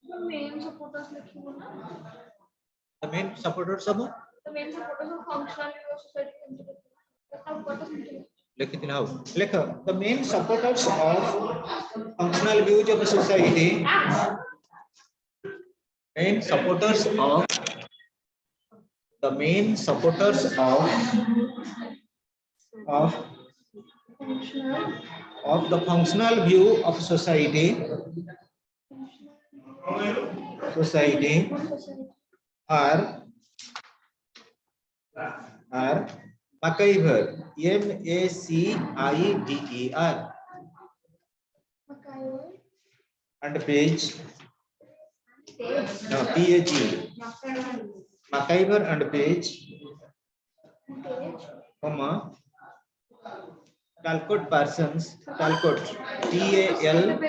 main supporters लिखिबो ना The main supporters of the main supporters of functional society अब what is it लिखिथिन how लिख the main supporters of functional views of society main supporters of the main supporters of the functional view of society are MacIver MACIDER and Page no PHE MacIver and Page comma Talcott Parsons Talcott TAL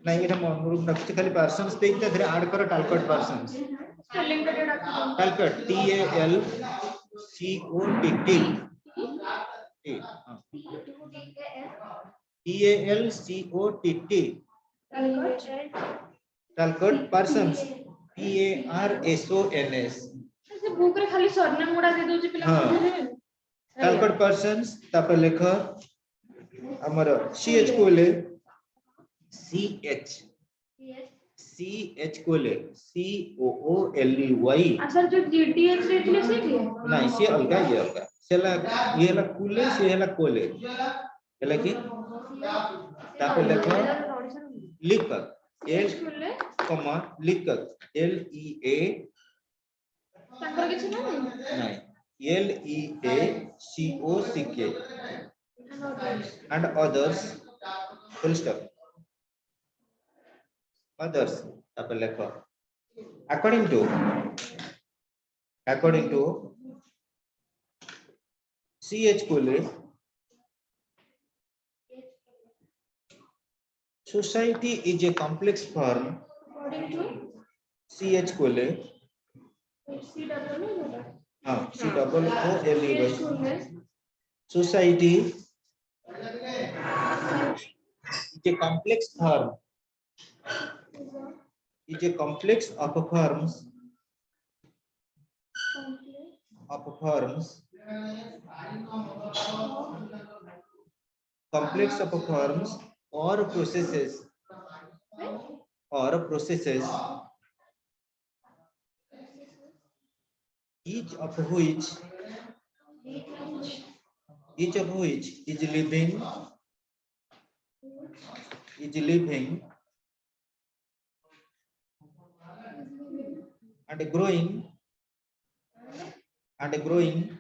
नहीं ये हम अनुरूप रखते खाली Parsons देखते हैं add करो Talcott Parsons Talcott Talcott Parsons PARSONS ऐसे बुक रे खाली सरनेम मोडा दे दोची पिला Talcott Parsons तापर लेख हमर CH कोले CH कोले COOLEY सर जो GTH रे थिले सेठी नहीं से अलगा ये अलगा सेला ये ला कुले से हेला कोले हेला की तापर लेख लिख L कमा लिख LEA ताकर किछ नहीं LEACOCK and others full stop others तापर लेख according to CH कोले society is a complex form according to CH कोले हाँ COOLEY society is a complex form is a complex of forms or processes each of which is living and growing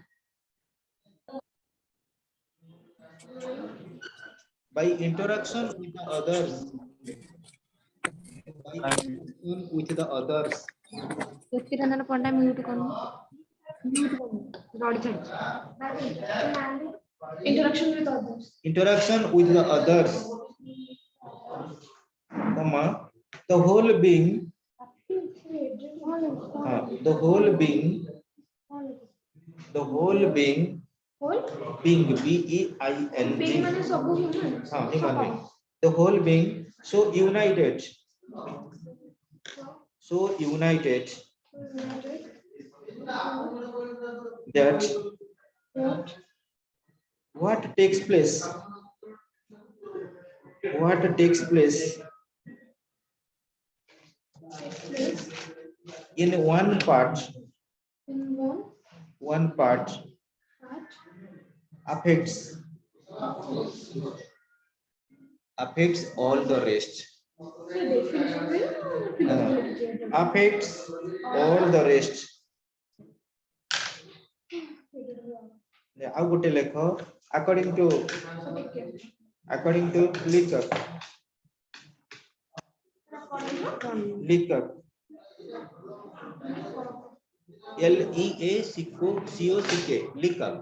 by interaction with the others Jyotiranjan Panda mute करो rowdy छाड़ interaction with the others comma the whole being being BEING माने सब human हाँ human being the whole being so united that what takes place in one part affects all the rest affects all the rest ଆଉ ଗୋଟେ ଲେଖ according to Leacock LEACOCK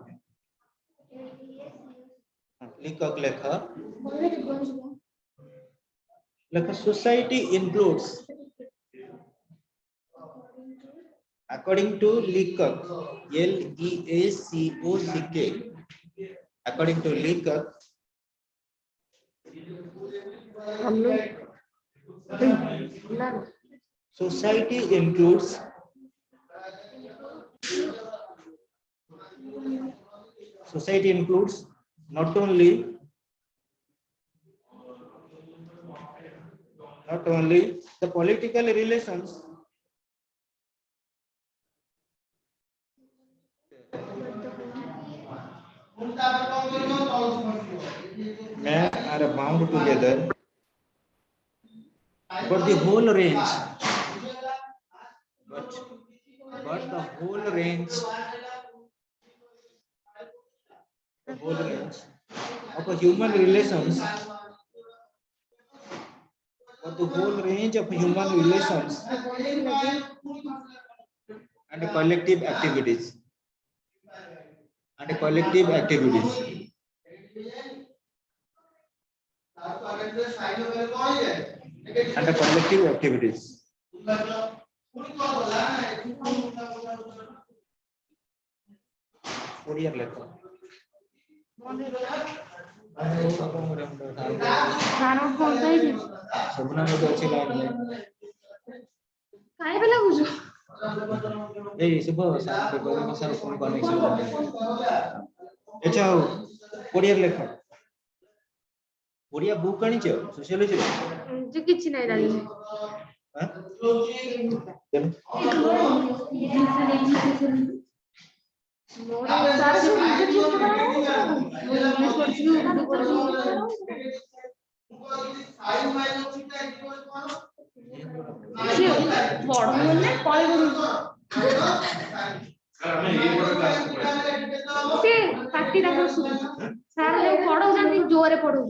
Leacock লেখা society includes according to Leacock LEACOCK according to Leacock हम लोग Society includes not only the political relations men are bound together, but the whole range but the whole range of human relations and collective activities and collective activities Odia ଲେଖ ସବୁନା ଗୋଟେ ଅଛି line କାहे ବେଲା ବୁଝୁ ଏଇ Shiv sir ବେଗମ sir phone connection ଏଛା ଆଉ ଓଡ଼ିଆ ଲେଖ ଓଡ଼ିଆ ବୁକ୍ ଆଣିଛ ସୋସିଓଲୋଜି ଯେ କିଛି ନାହିଁ ରାଣୀ जोरे पढ़ो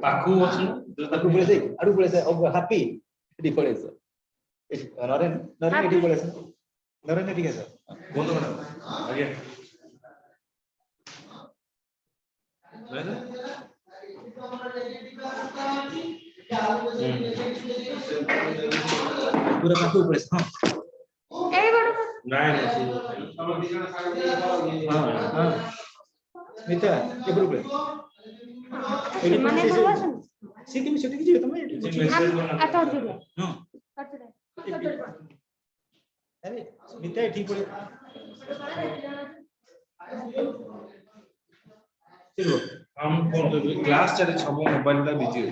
पाखु अछि ताकु बोले दे आडू बोले से अब हैप्पी एडी पड़े से नरेन नरेन एडी बोले से नरेन एडी कैसे बोलो ना आगे नरेन पूरा पाखु बोले हां ए बड़ो नहीं हां हां मिता के बोले माने परवासन सीटी में छुट्टी कीजिए तुम्हें आता जरूर हां अरे मिता ठीक पड़े चलो हम कौन तो क्लास चले छमो मोबाइल ला बिजी है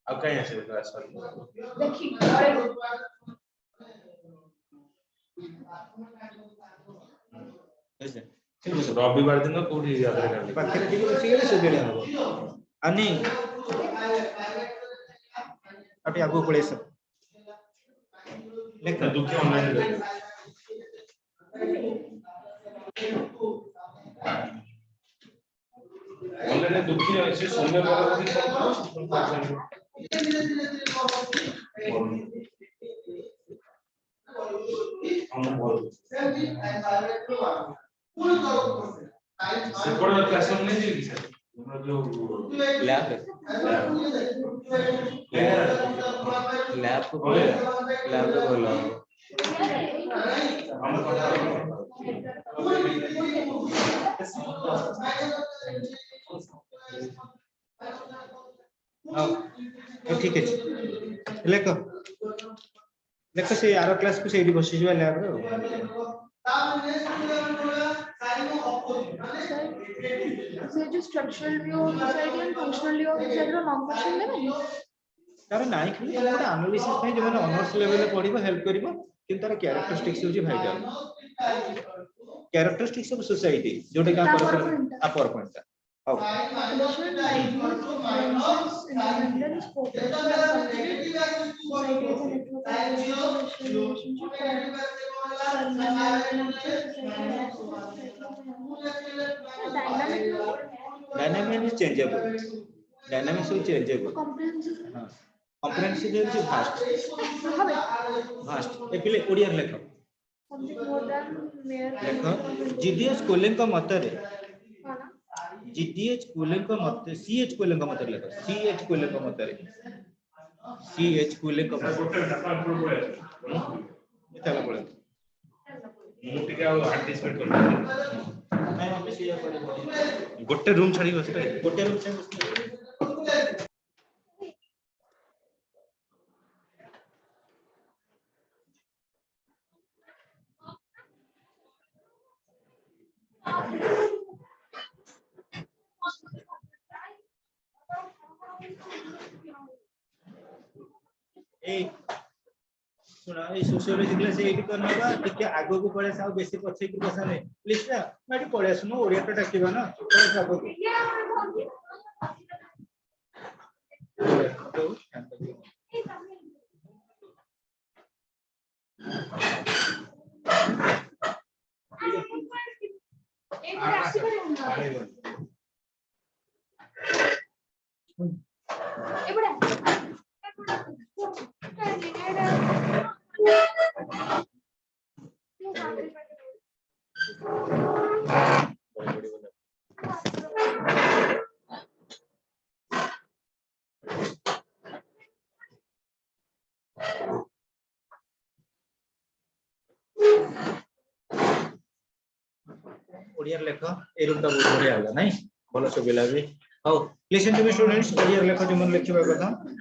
अब कहीं ऐसे क्लास पर देखी ऐसे रविवार दिन कोठी यात्रा करली पाखरे ठीक अछि गेले से बेले हबो अनि अटे आगो पळे सब लेख दुखी ऑनलाइन ऑनलाइन दुखी है से सोने पर से बड़ा क्लास में नहीं जी सर जो लैब को बोले लैब को बोला हम ठीक है लेको लेको से आरो क्लास को से बसी जवा लैब रो से जो structural view of society and functional view of society रो नॉन क्वेश्चन देबे तार नाही कि गोटे एनालिसिस पे जो माने ऑनर्स लेवल पे पढिबो हेल्प करिवो किंतु तार कैरेक्टरिस्टिक्स होची vital characteristics of society Jote का अपर point population livelihoods differences independence cooperation and society as a network of relationship dynamic is changeable dynamics is changeable comprehensive is vast ए पिले ओडिया लेख something more than mere लेख GDS calling का मतरे जीडीएच calling का मत CH calling का मतरे लेख सीएच कोलिंग का मतरे CH कुले कम चला पड़े मुटिके आ हार्ड डिस्क पे कर मैं अभी से गोटे रूम छाड़ी बसते गोटे रूम से ए सुना ए सोशियोलॉजी क्लास एडी करनबा ठीक आगो को पड़े साउ बेसी पछे की बसा नहीं प्लीज ना माटी पड़े सुनो ओडिया तो डाकिबा ना पड़े सागो ओडिया लेख ए रूम टा बहुत बढ़िया होला नहीं भलो सुबिला भी हाउ listen to me students Odia लेख जे मन लिखिबा कथा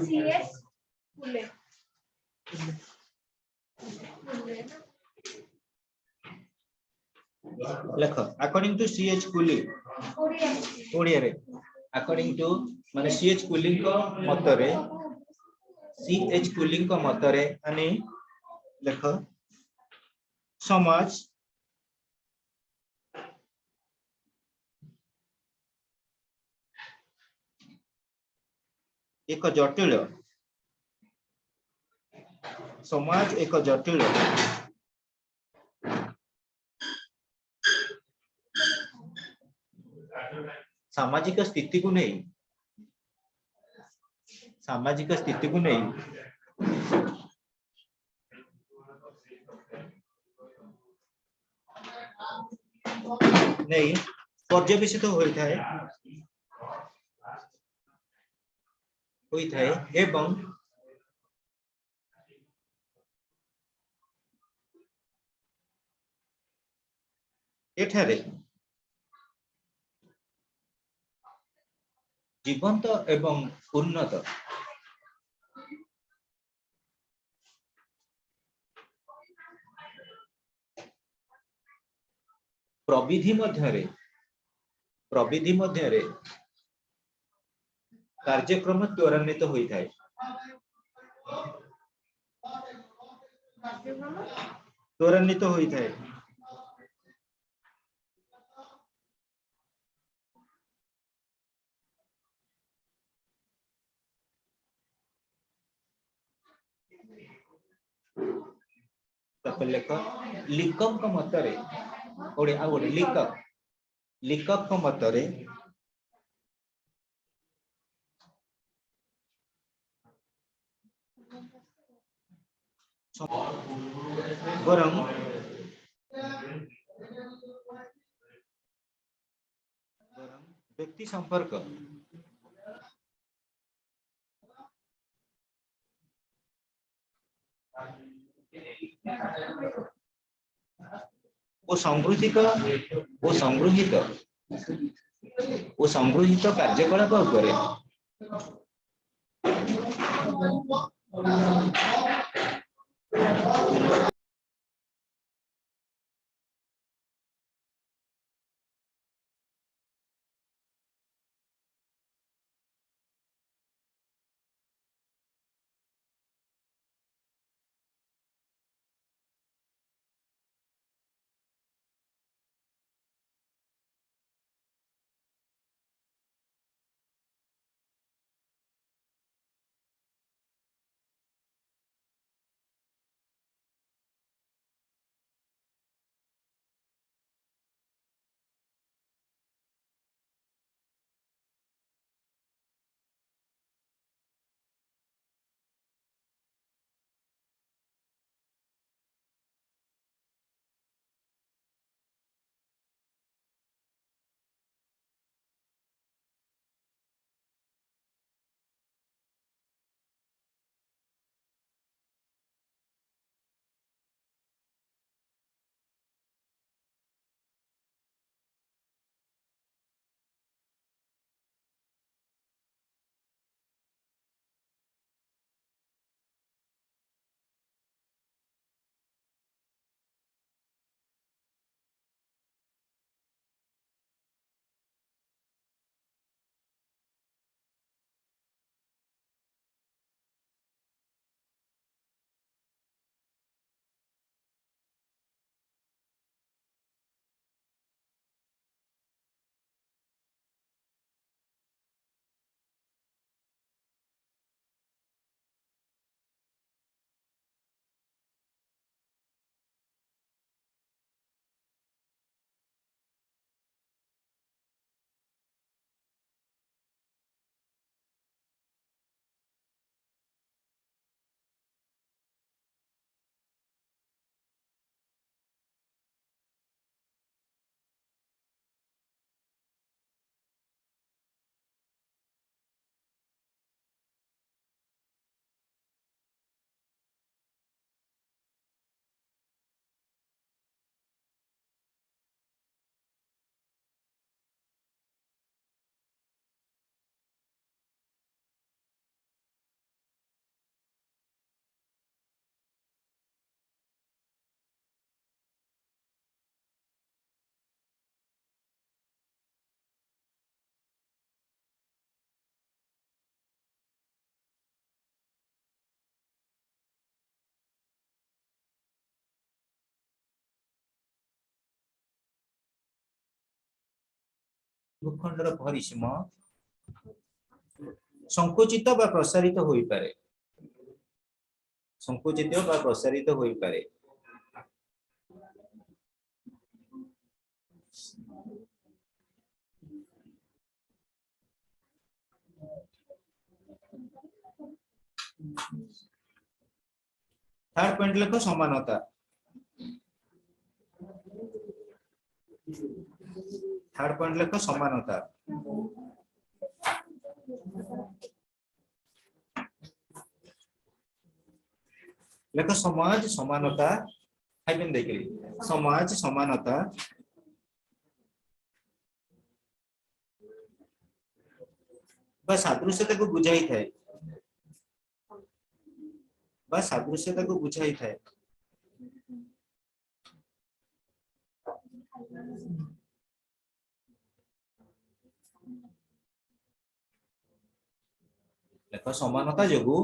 CS कुले लेख अकॉर्डिंग टू CH कुली ओडिया रे अकॉर्डिंग टू माने CH कुली को मतरे CH कुली को मतरे अनि लेख समाज एक जटिल समाज एक जटिल सामाजिक स्थिति को नहीं सामाजिक स्थिति को नहीं नहीं पर्यवेसित होता है एवं एठारे जीवंत एवं उन्नत प्रविधि मध्यरे कार्यक्रम त्वरान्वित होता है त्वरान्वित होता है लेख लिखक को मतरे ओडे आ ओडे लिखक को मतरे बरं व्यक्ति संपर्क वो संगृहीत कार्यकलाप उपरे भूखंडर परिसीम संकुचित बा प्रसारित होई पारे संकुचित बा प्रसारित होई पारे थर्ड पॉइंट लिखो समानता थर्ड पॉइंट लिखो समानता लेखो समाज समानता हाइफेन देखिए समाज समानता बस सादृश्यता को बुझाई थाए बस सादृश्यता को बुझाई थाए लेखो समानता जोगु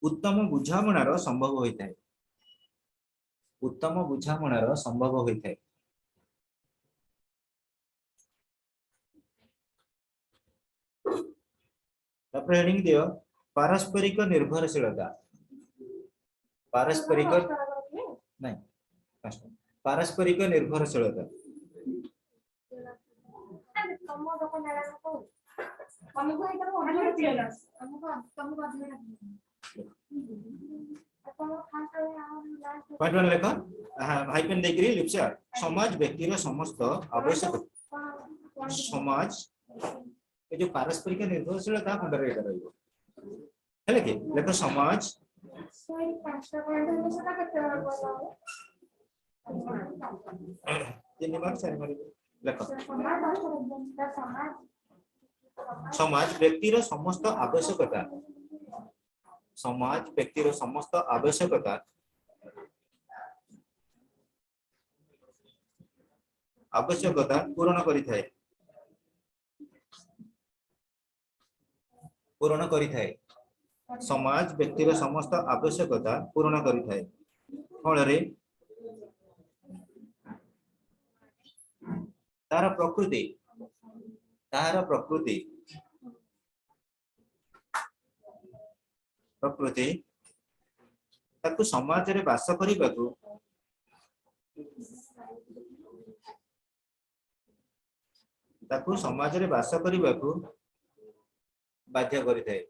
उत्तम बुझामणार संभव होता है उत्तम बुझामणार संभव होता है तापर हेडिंग दियो पारस्परिक निर्भरशीलता पारस्परिक नहीं पारस्परिक निर्भरशीलता पॉइंट वन लेखा हाइफेन देकरी लिपसा समाज व्यक्तिर समस्त आवश्यक समाज ए जो पारस्परिक निर्भरशीलता अंडर एटा रहइबो हेले कि लेखा समाज तीन मार्क चार मार्क लेखा समाज व्यक्तिर समस्त आवश्यकता समाज व्यक्तिर समस्त आवश्यकता आवश्यकता पूर्ण करिथाय पूर्ण करिथाय समाज व्यक्तिर समस्त आवश्यकता पूर्ण करिथाय फलरे तार प्रकृति प्रकृति ताकु समाज रे वास करिबाकू ताकु समाज रे वास करिबाकू बाध्य करिथाय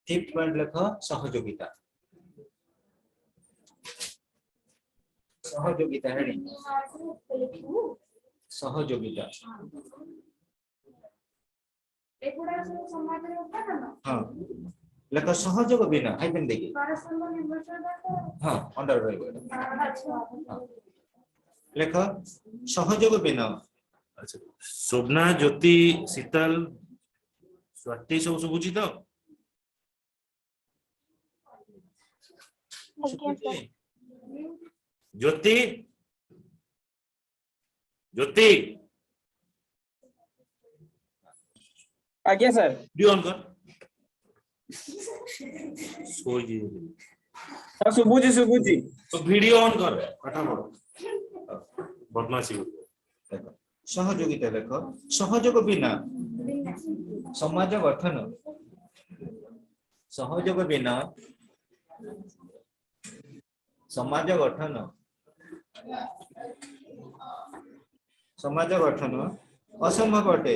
फिफ्थ पॉइंट लेखो सहयोगिता सहयोगिता हेडिंग सहयोगिता हाँ लेख सहयोग बिना हाइफेन देखिए हाँ अंडर लेख सहयोग बिना अच्छा शोभना ज्योति शीतल स्वाति सब बुझी तो ज्योति ज्योति आज्ञा सर वीडियो ऑन कर सोई सुबुजी तो वीडियो ऑन कर पाठा पढ़ो बदमाशी सहयोगिता लेख सहयोग बिना समाज गठन सहयोग बिना समाज गठन असंभव अटे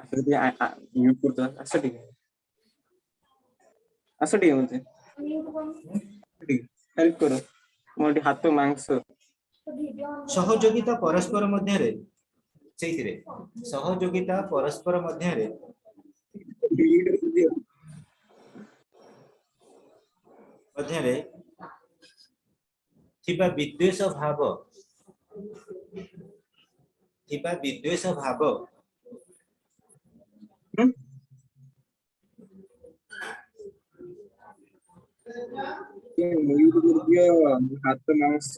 म्यूट करतो असं ठीक म्हणते हेल्प करो मोटी हाथ मांस सहयोगिता परस्पर मध्य रे सहयोगिता परस्पर मध्य रे विद्वेष भाव ହାତ ମାଂସ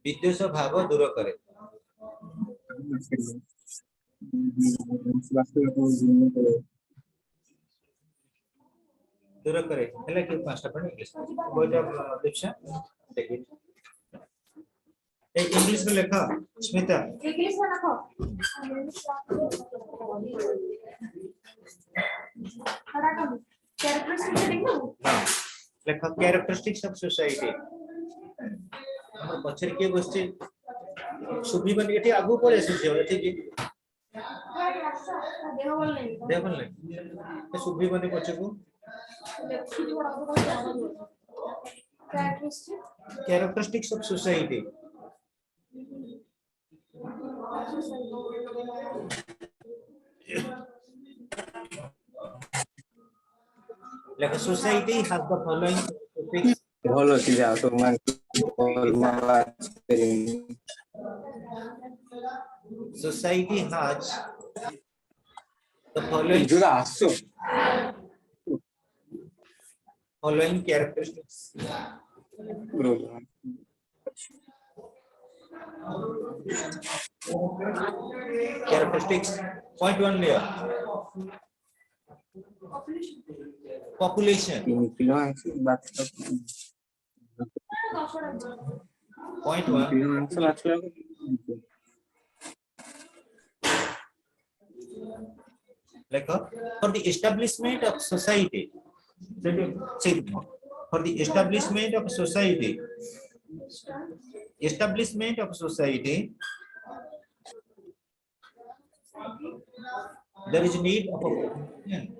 विद्वेष भाव दूर करे दूर करे हेला कि पांचटा पण इंग्लिश बोल दीक्षा देखिए एक इंग्लिश में लिखा स्मिता इंग्लिश में रखो खड़ा कर कैरेक्टरिस्टिक्स लिखो हाँ लिखा कैरेक्टरिस्टिक्स ऑफ सोसाइटी हम पछर के गोष्ठी सुबी बन एठी आगु पळे सुझियो एठी की देह बोल नहीं देख ले सुबी बने पछको characteristics of society like a society has the following topics ଭଲ ଅଛି ଯାଅ ତ society has the following ଯୋଉଟା ଆସୁ characteristics point 1 layer population kilo answer बात point 1 किलो आंसर आछला like for the establishment of society for the establishment of society there is a need of a population.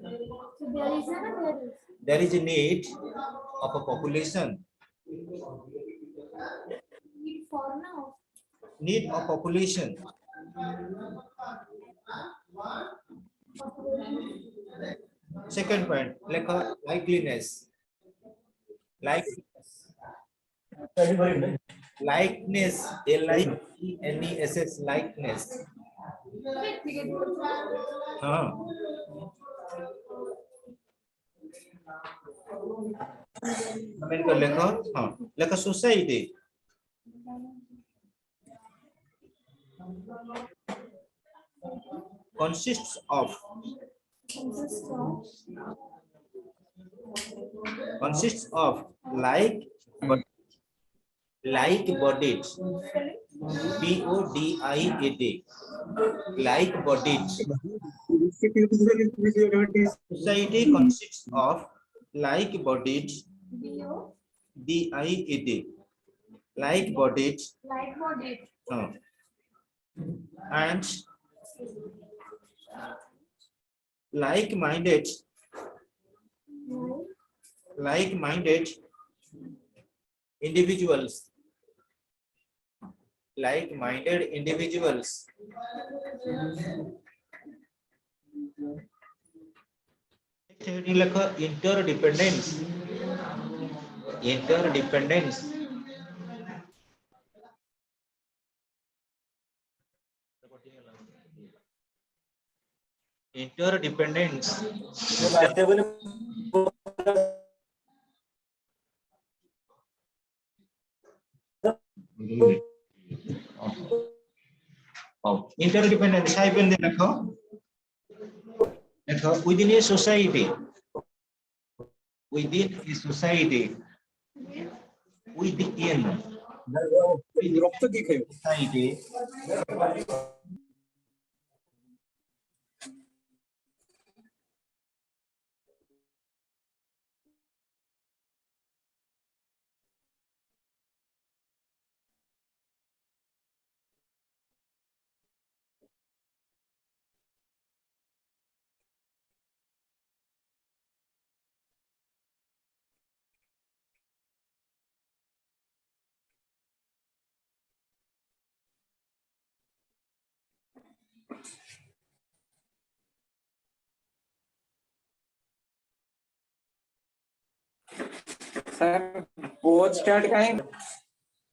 There is a need of a population. need for now Need of population. Second point, like a likeliness. Likeness, likeness, likeness. हाँ comment कर लेखो हाँ लेखो society consists of like bodied BODIED like bodied society consists of like bodied DIED like bodied and like-minded individuals heading lekha interdependence interdependence type in देखो within a society within society sir बहुत start काहे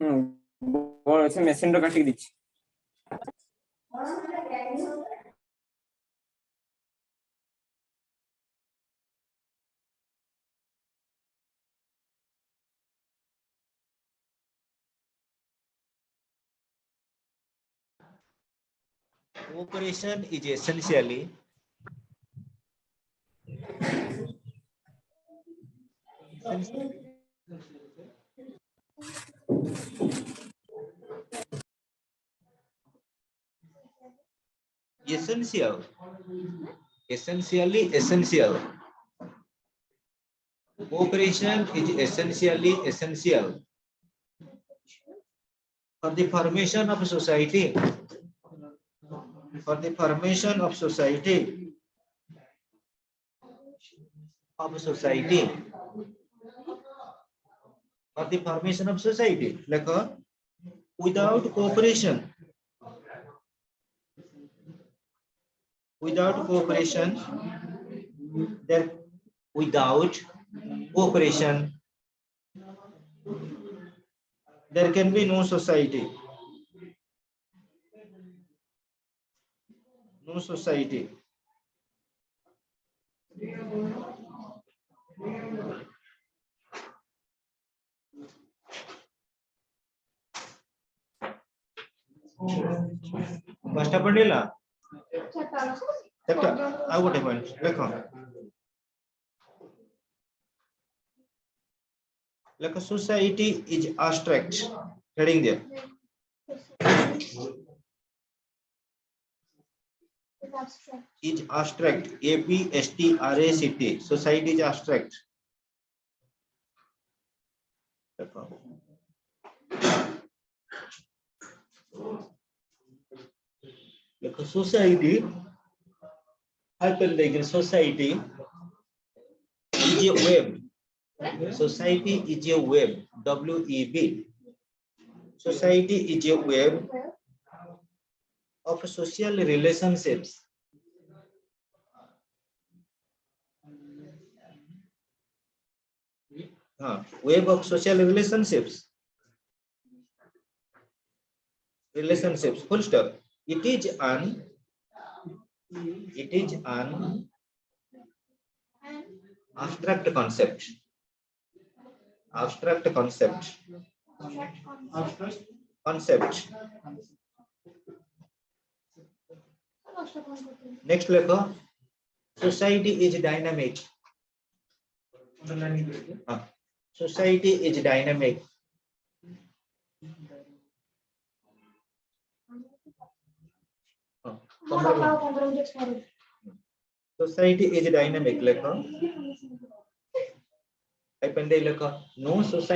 बोल अच्छे machine रो काटी दिछि Cooperation is essentially essential. Essential. Cooperation is essentially essential for the formation of society. For the formation of society. For the formation of society. Like without cooperation. Without cooperation, there can be no society. No society. Basta padilla. I would have like a society is abstract. Heading there. Is abstract. ABSTRACT. Society is abstract. Like a society. Society is a web. Society is a web. WEB. Society is a web of social relationships. Web of social relationships. Full stop. It is an abstract concept. Next letter. Society is dynamic. Society is dynamic. Society is dynamic. No society.